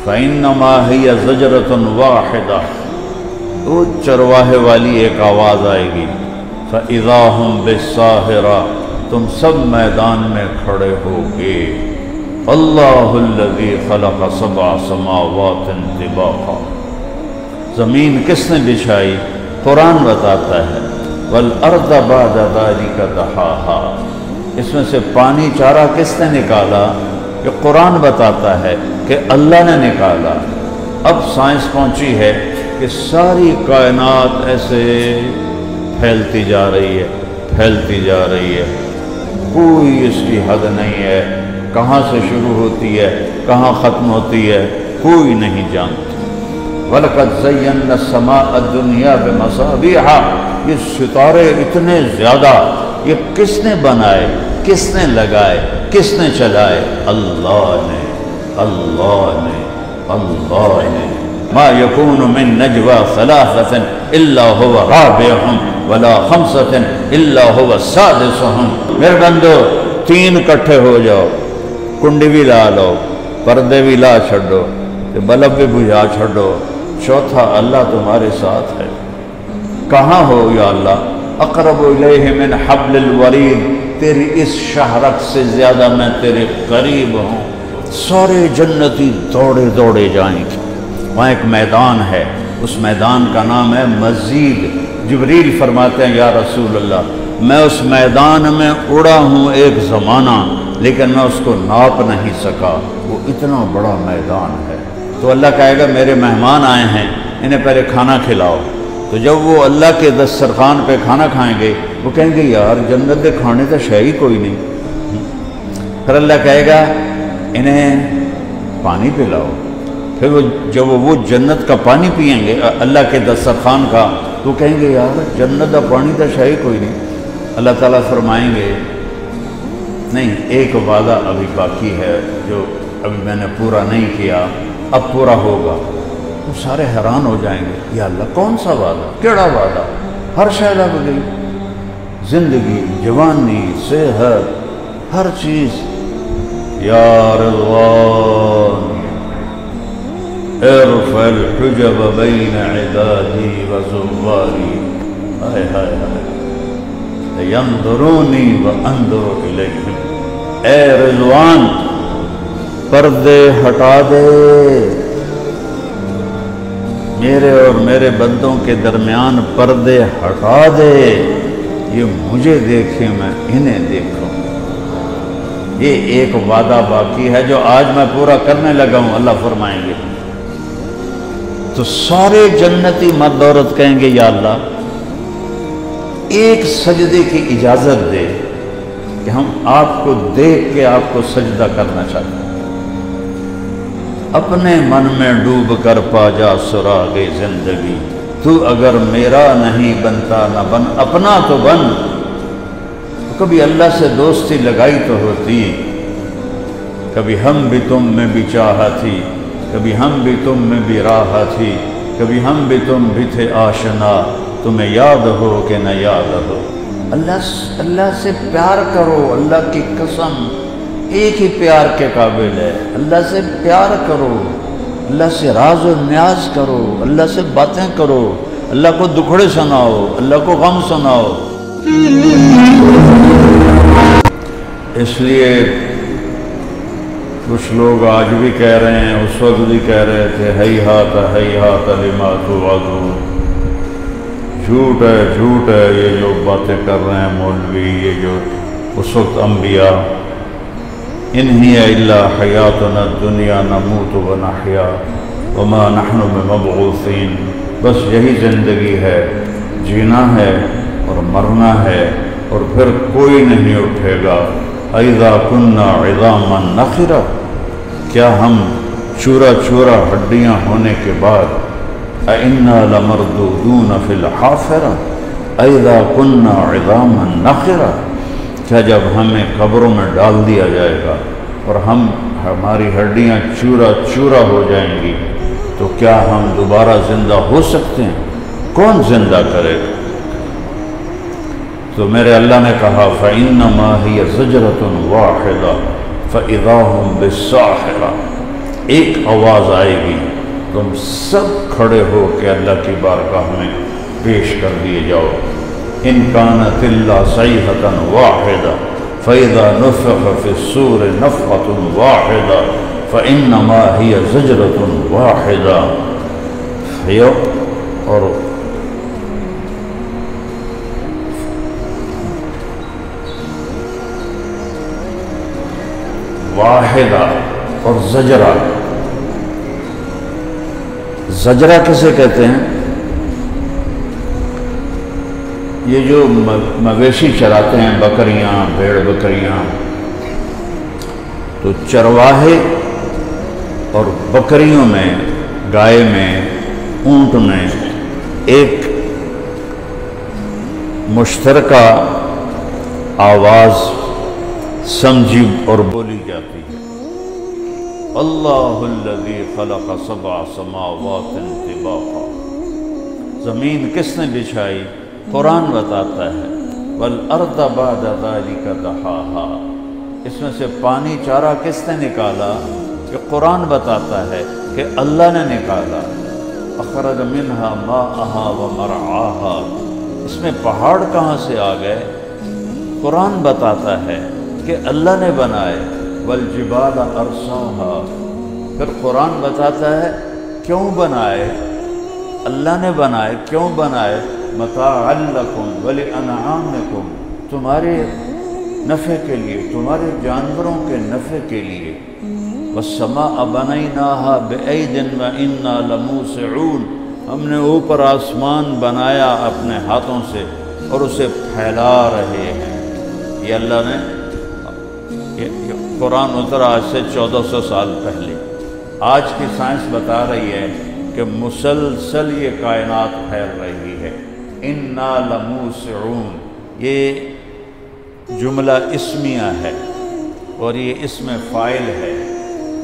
فَإِنَّمَا هِيَ زَجْرَةٌ وَاحِدَةٌ، وہ چرواہے والی ایک آواز آئے گی، فَإِذَا هُمْ بِالسَّاهِرَةِ، تم سب میدان میں کھڑے ہوگے۔ اللہ الذی خلق سبع سماوات طباقا، زمین کس نے بچھائی؟ قرآن بتاتا ہے، والارض بعد ذلک دحاہا، اس میں سے پانی چارہ کس نے نکالا؟ یہ قرآن بتاتا ہے کہ اللہ نے نکالا۔ اب سائنس پہنچی ہے کہ ساری کائنات ایسے پھیلتی جا رہی ہے، پھیلتی جا رہی ہے، کوئی اس کی حد نہیں ہے، کہاں سے شروع ہوتی ہے کہاں ختم ہوتی ہے کوئی نہیں جانتا۔ وَلَقَدْ زَيَّنَّا السَّمَاءَ الدُّنْيَا بِمَصَابِيحَ، یہ ستارے اتنے زیادہ، یہ کس نے بنائے، کس نے لگائے، کس نے چلائے؟ اللہ نے، اللہ نے، اللہ نے۔ مَا يَكُونُ مِن نَجْوَى ثَلَاثَةٍ إِلَّا هُوَ رَابِعُهُمْ وَلَا خَمْسَةٍ إِلَّا هُوَ سَادِسُهُمْ، میرے بندو تین کٹھے ہو جاؤ، کنڈی بھی لا لو، پردے بھی لا چھڑو، بلب بھی بجھا چھڑو، چوتھا اللہ تمہارے ساتھ ہے۔ کہاں ہو یا اللہ؟ اقرب الیہ من حبل الورید، تیری اس شہرک سے زیادہ میں تیرے قریب ہوں۔ سارے جنتی دوڑے دوڑے جائیں گے، وہاں ایک میدان ہے، اس میدان کا نام ہے مزید۔ جبریل فرماتے ہیں یا رسول اللہ، میں اس میدان میں اڑا ہوں ایک زمانہ، لیکن میں اس کو ناپ نہیں سکا، وہ اتنا بڑا میدان ہے۔ تو اللہ کہے گا میرے مہمان آئے ہیں، انہیں پہلے کھانا کھلاؤ۔ تو جب وہ اللہ کے دسترخوان پہ کھانا کھائیں گے، وہ کہیں گے یار جنت کے کھانے تو شے ہی کوئی نہیں۔ پھر اللہ کہے گا انہیں پانی پلاؤ۔ پھر جب وہ جنت کا پانی پئیں گے اللہ کے دسترخوان کا، تو کہیں گے یار جنت کا پانی تو شے ہی کوئی نہیں۔ اللہ تعالیٰ فرمائیں گے نہیں، ایک وعدہ ابھی باقی ہے جو ابھی میں نے پورا نہیں کیا، اب پورا ہوگا۔ وہ سارے حیران ہو جائیں گے، یا اللہ کون سا وعدہ، کیڑا وعدہ؟ ہر شے لگ گئی، زندگی، جوانی، صحت، ہر چیز۔ یا رضوان ارفع الحجب بین عبادی وزواری، ہائے ہائے ہائے، ینظرونی وانظر الیہم، اے رضوان پردے ہٹا دے، میرے اور میرے بندوں کے درمیان پردے ہٹا دے، یہ مجھے دیکھیں میں انہیں دیکھوں۔ یہ ایک وعدہ باقی ہے جو آج میں پورا کرنے لگا ہوں، اللہ فرمائیں گے۔ تو سارے جنتی مرد عورت کہیں گے یا اللہ ایک سجدے کی اجازت دے کہ ہم آپ کو دیکھ کے آپ کو سجدہ کرنا چاہتے ہیں۔ اپنے من میں ڈوب کر پا جا سراغ زندگی، تو اگر میرا نہیں بنتا نہ بن، اپنا تو بن۔ کبھی اللہ سے دوستی لگائی تو ہوتی، کبھی ہم بھی تم میں بھی چاہا تھی، کبھی ہم بھی تم میں بھی راہ تھی، کبھی ہم بھی تم بھی تھے آشنا، تمہیں یاد ہو کہ نہ یاد ہو۔ اللہ سے پیار کرو، اللہ کی قسم ایک ہی پیار کے قابل ہے۔ اللہ سے پیار کرو، اللہ سے راز و نیاز کرو، اللہ سے باتیں کرو، اللہ کو دکھڑے سناؤ، اللہ کو غم سناؤ۔ اس لیے کچھ لوگ آج بھی کہہ رہے ہیں، اس وقت بھی کہہ رہے تھے ہیہات لما توعدون، جھوٹ ہے جھوٹ ہے یہ جو باتیں کر رہے ہیں مولوی، یہ جو اس وقت انبیاء، ان ہی الا حیاتنا الدنیا نموت ونحیا وما نحن بمبعوثین، بس یہی زندگی ہے، جینا ہے اور مرنا ہے، اور پھر کوئی نہیں اٹھے گا۔ اذا كنا عظاما نخرا، کیا ہم چورا چورا ہڈیاں ہونے کے بعد اِنَّا لَمَرْدُودُونَ فِي الْحَافِرَةِ اذا كنا عظاما نخرا، کیا جب ہمیں قبروں میں ڈال دیا جائے گا اور ہماری ہڈیاں چورا چورا ہو جائیں گی، تو کیا ہم دوبارہ زندہ ہو سکتے ہیں؟ کون زندہ کرے گا؟ تو میرے اللہ نے کہا فَإِنَّمَا هِيَ زَجْرَةٌ وَاحِدَةٌ فَإِذَا هُمْ بِالسَّاحِرَةِ، ایک آواز آئے گی، تم سب کھڑے ہو کے اللہ کی بارگاہ میں پیش کر دیے جاؤ۔ ان کانت الا صیحۃ واحدہ فاذا نفخ فی الصور نفخۃ واحدہ فانما ہی زجرۃ واحدہ۔ اور واحدہ اور زجرہ، زجرہ کسے کہتے ہیں؟ یہ جو مویشی چراتے ہیں، بکریاں، بھیڑ بکریاں، تو چرواہے اور بکریوں میں، گائے میں، اونٹ میں ایک مشترکہ آواز سمجھی اور بولی جاتی ہے۔ اللہ الذی خلق سبع سماوات طباقا، زمین کس نے بچھائی؟ قرآن بتاتا ہے۔ والارض بعد ذلک دحاہا، اس میں سے پانی چارہ کس نے نکالا؟ کہ قرآن بتاتا ہے کہ اللہ نے نکالا۔ اخرج منہا ماءہا ومرعاہا، اس میں پہاڑ کہاں سے آ گئے؟ قرآن بتاتا ہے کہ اللہ نے بنائے۔ والجبال ارساہا، پھر قرآن بتاتا ہے کیوں بنائے، اللہ نے بنائے، کیوں بنائے؟ متاعا لکم ولانعامکم، تمہارے نفع کے لیے، تمہارے جانوروں کے نفع کے لیے۔ والسماء بنیناہا بأید وإنا لموسعون، ہم نے اوپر آسمان بنایا اپنے ہاتھوں سے اور اسے پھیلا رہے ہیں۔ یہ اللہ نے، یہ قرآن اترا آج سے 1400 سال پہلے۔ آج کی سائنس بتا رہی ہے کہ مسلسل یہ کائنات پھیل رہی ہے۔ انا لموسعون، یہ جملہ اسمیہ ہے اور یہ اسم فاعل ہے۔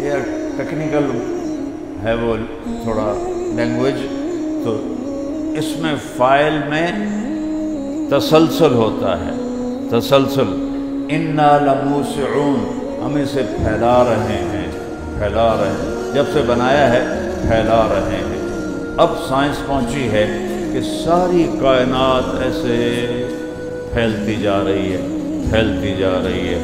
یہ ٹیکنیکل ہے وہ تھوڑا لینگویج، تو اسم فاعل میں تسلسل ہوتا ہے، تسلسل۔ انا لموسعون، ہم اسے پھیلا رہے ہیں، پھیلا رہے ہیں، جب سے بنایا ہے پھیلا رہے ہیں۔ اب سائنس پہنچی ہے کہ ساری کائنات ایسے پھیلتی جا رہی ہے، پھیلتی جا رہی ہے،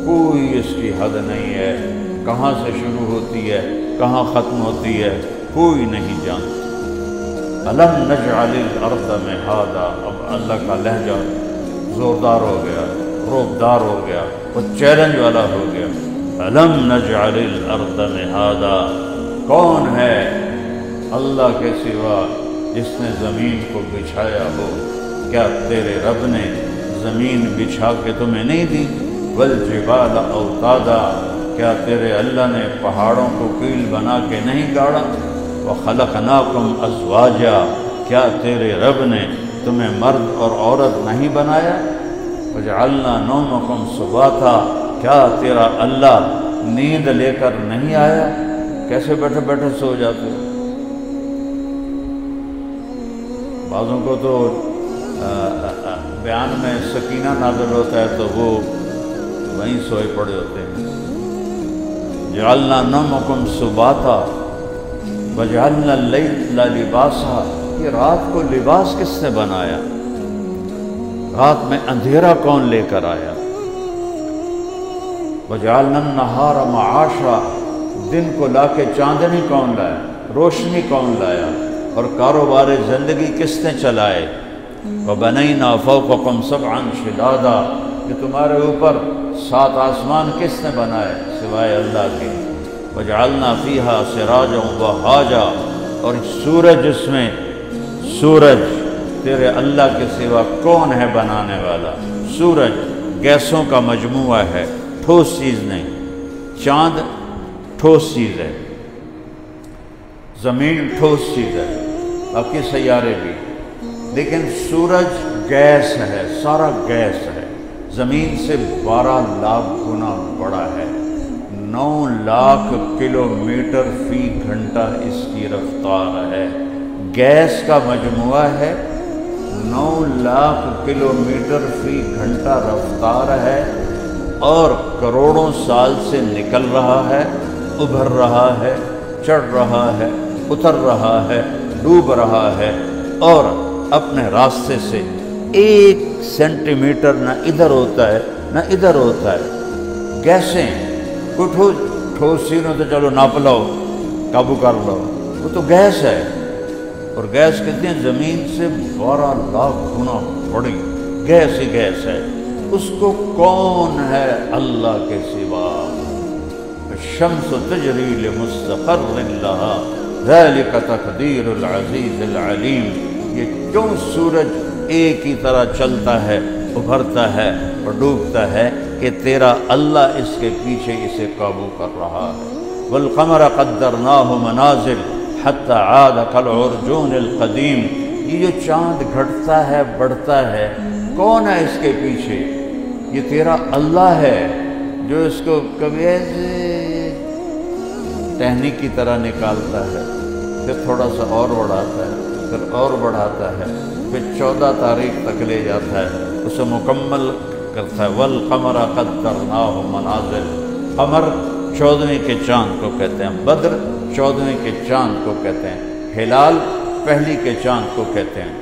کوئی اس کی حد نہیں ہے، کہاں سے شروع ہوتی ہے کہاں ختم ہوتی ہے کوئی نہیں جانتا۔ الم نجعل الارض مہادا، اب اللہ کا لہجہ زوردار ہو گیا، روبدار ہو گیا، وہ چیلنج والا ہو گیا۔ الم نجعل الارض مہادا، کون ہے اللہ کے سوا جس نے زمین کو بچھایا ہو؟ کیا تیرے رب نے زمین بچھا کے تمہیں نہیں دی؟ والجبال اوتادا، کیا تیرے اللہ نے پہاڑوں کو کیل بنا کے نہیں گاڑا؟ وخلقناکم ازواجا، کیا تیرے رب نے تمہیں مرد اور عورت نہیں بنایا؟ وجعلنا نومکم سباتا، کیا تیرا اللہ نیند لے کر نہیں آیا؟ کیسے بیٹھے بیٹھے سو جاتے ہو؟ بعضوں کو تو بیان میں سکینہ نازل ہوتا ہے تو وہ وہیں سوئے پڑے ہوتے ہیں۔ جعلنا نومکم سباتا وجعلنا اللیل لباسا، یہ رات کو لباس کس نے بنایا؟ رات میں اندھیرا کون لے کر آیا؟ وجعلنا النہار معاشا، دن کو لا کے چاندنی کون لایا؟ روشنی کون لایا؟ اور کاروبار زندگی کس نے چلائے؟ وَبَنَيْنَا فَوْقَكُمْ سَبْعًا شِدَادًا، کہ تمہارے اوپر 7 آسمان کس نے بنائے سوائے اللہ کے؟ وَجَعَلْنَا فِيهَا سِرَاجًا وَهَاجًا، اور سورج، اس میں سورج تیرے اللہ کے سوا کون ہے بنانے والا؟ سورج گیسوں کا مجموعہ ہے، ٹھوس چیز نہیں۔ چاند ٹھوس چیز ہے، زمین ٹھوس چیز ہے، باقی سیارے بھی، لیکن سورج گیس ہے، سارا گیس ہے، زمین سے 12 لاکھ گنا بڑا ہے، 9 لاکھ کلومیٹر فی گھنٹہ اس کی رفتار ہے۔ گیس کا مجموعہ ہے، 9 لاکھ کلومیٹر فی گھنٹہ رفتار ہے، اور کروڑوں سال سے نکل رہا ہے، ابھر رہا ہے، چڑھ رہا ہے، اتر رہا ہے، ڈوب رہا ہے، اور اپنے راستے سے 1 سینٹی میٹر نہ ادھر ہوتا ہے نہ ادھر ہوتا ہے۔ گیسیں کوئی ٹھوس چیزوں تو چلو ناپ لو، قابو کر لو، وہ تو گیس ہے، اور گیس کہتے ہیں زمین سے 12 لاکھ گنا بڑی گیس ہی گیس ہے۔ اس کو کون ہے اللہ کے سوا؟ الشمس تجری لمستقر لها ذلك تقدیر العزیز العلیم۔ یہ کیوں سورج ایک ہی طرح چلتا ہے، ابھرتا ہے اور ڈوبتا ہے کہ تیرا اللہ اس کے پیچھے اسے قابو کر رہا ہے۔ والقمر قدرناہ منازل حتی عاد کالعرجون القدیم۔ یہ جو چاند گھٹتا ہے بڑھتا ہے، کون ہے اس کے پیچھے؟ یہ تیرا اللہ ہے جو اس کو کبھی ایسے ٹہنی کی طرح نکالتا ہے، پھر تھوڑا سا اور بڑھاتا ہے، پھر اور بڑھاتا ہے، پھر 14 تاریخ تک لے جاتا ہے، اسے مکمل کرتا ہے۔ والقمر قدرناہ منازل۔ قمر 14ویں کے چاند کو کہتے ہیں، بدر 14ویں کے چاند کو کہتے ہیں، ہلال پہلی کے چاند کو کہتے ہیں۔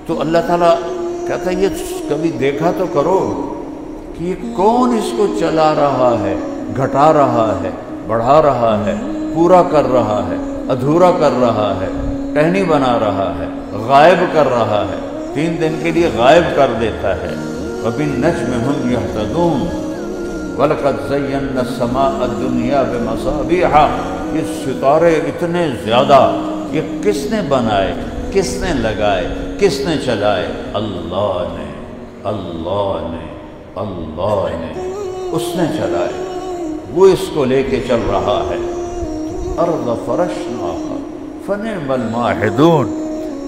تو اللہ تعالیٰ کہتا ہے یہ کبھی دیکھا تو کرو کہ یہ کون اس کو چلا رہا ہے، گھٹا رہا ہے، بڑھا رہا ہے، پورا کر رہا ہے، ادھورا کر رہا ہے، ٹہنی بنا رہا ہے، غائب کر رہا ہے، 3 دن کے لیے غائب کر دیتا ہے۔ وَبِالنَّجْمِ هُمْ يَهْتَدُونَ وَلَقَدْ زَيَّنَّا السَّمَاءَ الدُّنْيَا بِمَصَابِيحَ۔ یہ ستارے اتنے زیادہ، یہ کس نے بنائے، کس نے لگائے، کس نے چلائے؟ اللہ نے، اللہ نے، اللہ نے، اس نے چلائے، وہ اس کو لے کے چل رہا ہے۔ ارض فرشناہا فنعم الماہدون۔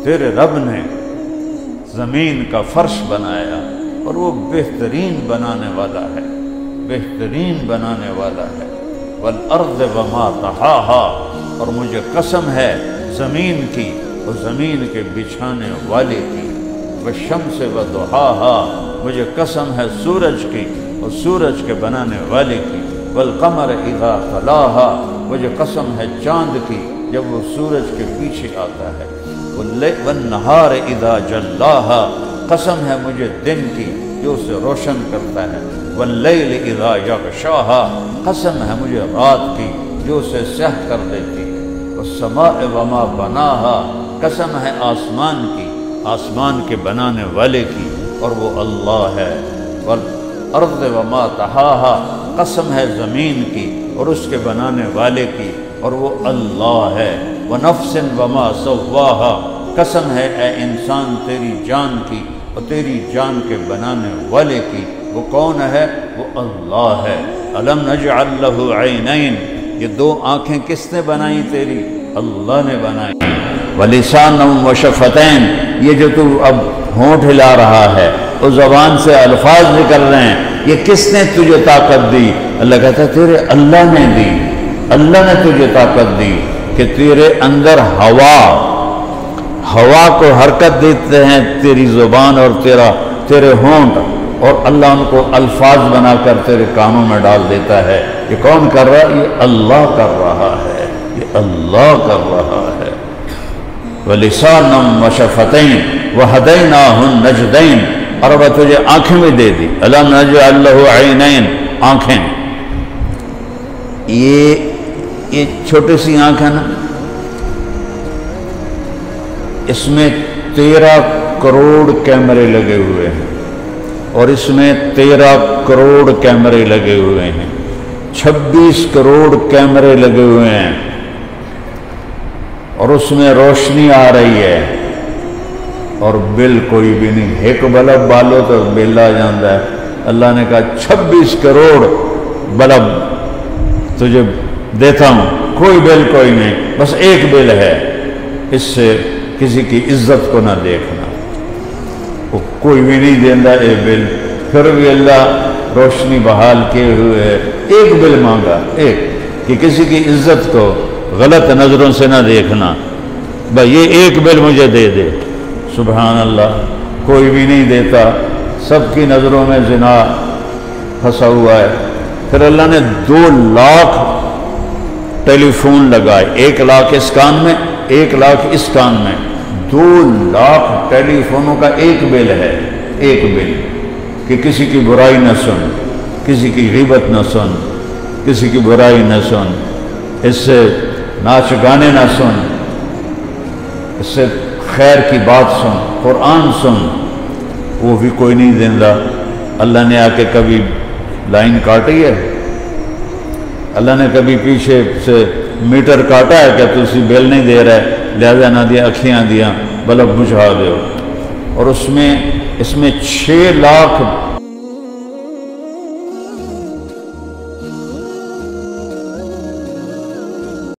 تیرے رب نے زمین کا فرش بنایا اور وہ بہترین بنانے والا ہے، بہترین بنانے والا ہے۔ والارض وما طحاہا۔ اور مجھے قسم ہے زمین کی اور زمین کے بچھانے والے کی۔ والشمس وضحاہا۔ مجھے قسم ہے سورج کی اور سورج کے بنانے والے کی۔ والقمر اذا تلاہا۔ مجھے قسم ہے چاند کی جب وہ سورج کے پیچھے آتا ہے۔ والنہار اذا جلاہا۔ قسم ہے مجھے دن کی جو اسے روشن کرتا ہے۔ واللیل اذا یغشاہا۔ قسم ہے مجھے رات کی جو اسے سیاہ کر دیتی۔ والسماء وما بناہا۔ قسم ہے آسمان کی، آسمان کے بنانے والے کی، اور وہ اللہ ہے۔ والارض وما طحاہا۔ قسم ہے زمین کی اور اس کے بنانے والے کی، اور وہ اللہ ہے۔ ونفس وما سواہا۔ قسم ہے اے انسان تیری جان کی اور تیری جان کے بنانے والے کی، وہ کون ہے؟ وہ اللہ ہے۔ الم نجعل لہ عینین۔ یہ 2 آنکھیں کس نے بنائی تیری؟ اللہ نے بنائی۔ ولسانا وشفتین۔ یہ جو تو اب ہونٹ ہلا رہا ہے، اس زبان سے الفاظ نکل رہے ہیں، یہ کس نے تجھے طاقت دی؟ اللہ کہتا ہے تیرے اللہ نے دی، اللہ نے تجھے طاقت دی کہ تیرے اندر ہوا کو حرکت دیتے ہیں تیری زبان اور تیرے ہونٹ، اور اللہ ان کو الفاظ بنا کر تیرے کانوں میں ڈال دیتا ہے۔ یہ کون کر رہا ہے؟ یہ اللہ کر رہا ہے، یہ اللہ کر رہا ہے۔ وَلِسَانًا وَشَفَتَيْن وَهَدَيْنَاهُ النَّجْدَيْن۔ اور وہ تجھے آنکھیں بھی دے دی۔ أَلَمْ نَجْعَل لَّهُ عَيْنَيْن۔ آنکھیں، یہ چھوٹی سی آنکھ ہے نا، اس میں 13 کروڑ کیمرے لگے ہوئے ہیں، اور اس میں 13 کروڑ کیمرے لگے ہوئے ہیں، 26 کروڑ کیمرے لگے ہوئے ہیں، اور اس میں روشنی آ رہی ہے، اور بل کوئی بھی نہیں۔ ایک بلب بالو تو بل آ جاتا ہے۔ اللہ نے کہا 26 کروڑ بلب تجھے دیتا ہوں، کوئی بل کوئی نہیں، بس ایک بل ہے، اس سے کسی کی عزت کو نہ دیکھنا۔ وہ کوئی بھی نہیں دینا ایک بل، پھر بھی اللہ روشنی بحال کیے ہوئے ہے، ایک بل مانگا، ایک، کہ کسی کی عزت کو غلط نظروں سے نہ دیکھنا، بھائی یہ ایک بل مجھے دے دے۔ سبحان اللہ، کوئی بھی نہیں دیتا، سب کی نظروں میں زنا پھنسا ہوا ہے۔ پھر اللہ نے 2 لاکھ ٹیلی فون لگائے، 1 لاکھ اس کان میں، 1 لاکھ اس کان میں، 2 لاکھ ٹیلی فونوں کا ایک بل ہے، ایک بل، کہ کسی کی برائی نہ سن، کسی کی غیبت نہ سن، کسی کی برائی نہ سن، اس سے ناچ گانے نہ سن، اس سے خیر کی بات سن، قرآن سن۔ وہ بھی کوئی نہیں دیندہ۔ اللہ نے آ کے کبھی لائن کاٹی ہے؟ اللہ نے کبھی پیچھے سے میٹر کاٹا ہے کہ تسی بل نہیں دے رہے لہذا نہ دیا، اکھیاں دیا، بلب بجھا دو؟ اور اس میں 6 لاکھ